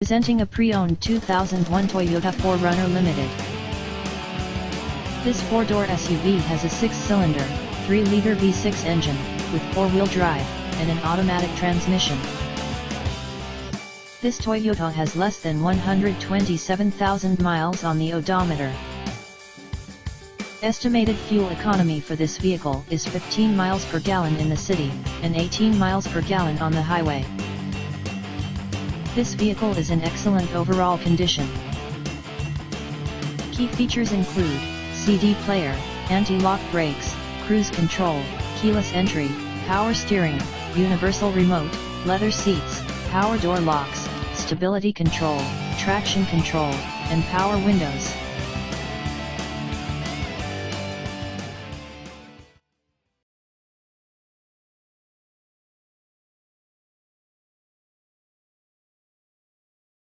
Presenting a pre-owned 2001 Toyota 4Runner Limited. This four-door SUV has a 6-cylinder, 3-liter V6 engine, with 4-wheel drive, and an automatic transmission. This Toyota has less than 127,000 miles on the odometer. Estimated fuel economy for this vehicle is 15 miles per gallon in the city, and 18 miles per gallon on the highway. This vehicle is in excellent overall condition. Key features include CD player, anti-lock brakes, cruise control, keyless entry, power steering, universal remote, leather seats, power door locks, stability control, traction control, and power windows.